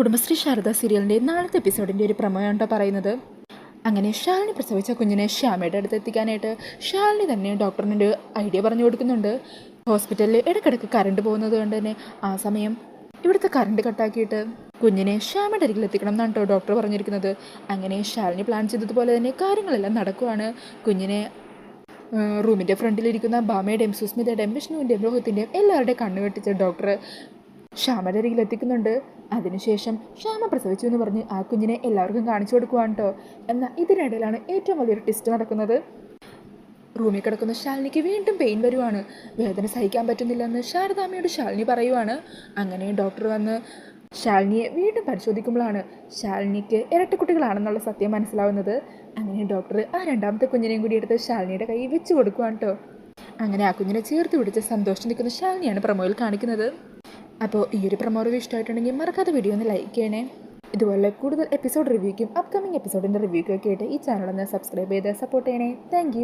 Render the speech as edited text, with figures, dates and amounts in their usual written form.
കുടുംബശ്രീ ശാരദ സീരിയലിൻ്റെ നാളത്തെ എപ്പിസോഡിൻ്റെ ഒരു പ്രമേയമാണ് പറയുന്നത്. അങ്ങനെ ശാലിനി പ്രസവിച്ച കുഞ്ഞിനെ ശ്യാമയുടെ അടുത്ത് എത്തിക്കാനായിട്ട് ശാലിനി തന്നെ ഡോക്ടറിനൊരു ഐഡിയ പറഞ്ഞു കൊടുക്കുന്നുണ്ട്. ഹോസ്പിറ്റലിൽ ഇടയ്ക്കിടയ്ക്ക് കറണ്ട് പോകുന്നത് കൊണ്ട് തന്നെ ആ സമയം ഇവിടുത്തെ കറണ്ട് കട്ടാക്കിയിട്ട് കുഞ്ഞിനെ ശ്യാമയുടെ അരികിൽ എത്തിക്കണം എന്നാണ് കേട്ടോ ഡോക്ടർ പറഞ്ഞിരിക്കുന്നത്. അങ്ങനെ ശാലിനി പ്ലാൻ ചെയ്തതുപോലെ തന്നെ കാര്യങ്ങളെല്ലാം നടക്കുവാണ്. കുഞ്ഞിനെ റൂമിൻ്റെ ഫ്രണ്ടിലിരിക്കുന്ന ബാമയുടെയും സുസ്മിതയുടെയും വിഷ്ണുവിൻ്റെയും രോഹിത്തിൻ്റെയും എല്ലാവരുടെയും കണ്ണു വെട്ടിച്ച് ഡോക്ടർ ശ്യാമയുടെ അരികിൽ എത്തിക്കുന്നുണ്ട്. അതിനുശേഷം ശ്യാമ പ്രസവിച്ചു എന്ന് പറഞ്ഞ് ആ കുഞ്ഞിനെ എല്ലാവർക്കും കാണിച്ചു കൊടുക്കുവാണ് കേട്ടോ. എന്നാൽ ഇതിനിടയിലാണ് ഏറ്റവും വലിയൊരു ട്വിസ്റ്റ് നടക്കുന്നത്. റൂമിൽ കിടക്കുന്ന ശാലിനിക്ക് വീണ്ടും പെയിൻ വരുവാണ്. വേദന സഹിക്കാൻ പറ്റുന്നില്ലെന്ന് ശാരദാമ്മയോട് ശാലിനി പറയുവാണ്. അങ്ങനെ ഡോക്ടർ വന്ന് ശാലിനിയെ വീണ്ടും പരിശോധിക്കുമ്പോഴാണ് ശാലിനിക്ക് ഇരട്ടക്കുട്ടികളാണെന്നുള്ള സത്യം മനസ്സിലാവുന്നത്. അങ്ങനെ ഡോക്ടർ ആ രണ്ടാമത്തെ കുഞ്ഞിനെയും കൂടി എടുത്ത് ശാലിനിയുടെ കൈ വെച്ച് കൊടുക്കുവാണ് കേട്ടോ. അങ്ങനെ ആ കുഞ്ഞിനെ ചേർത്ത് പിടിച്ച് സന്തോഷം നിൽക്കുന്ന ശാലിനിയാണ് പ്രമോയിൽ കാണിക്കുന്നത്. അപ്പോൾ ഈ ഒരു പ്രമോ റിവ്യൂ ഇഷ്ടമായിട്ടുണ്ടെങ്കിൽ മറക്കാതെ വീഡിയോ ഒന്ന് ലൈക്ക് ചെയ്യണേ. ഇതുപോലെ കൂടുതൽ എപ്പിസോഡ് റിവ്യൂക്കും അപ്കമിങ് എപ്പിസോഡിൻ്റെ റിവ്യൂക്കും ഒക്കെ ആയിട്ട് ഈ ചാനൽ ഒന്ന് സബ്സ്ക്രൈബ് ചെയ്ത് സപ്പോർട്ട് ചെയ്യണേ. താങ്ക്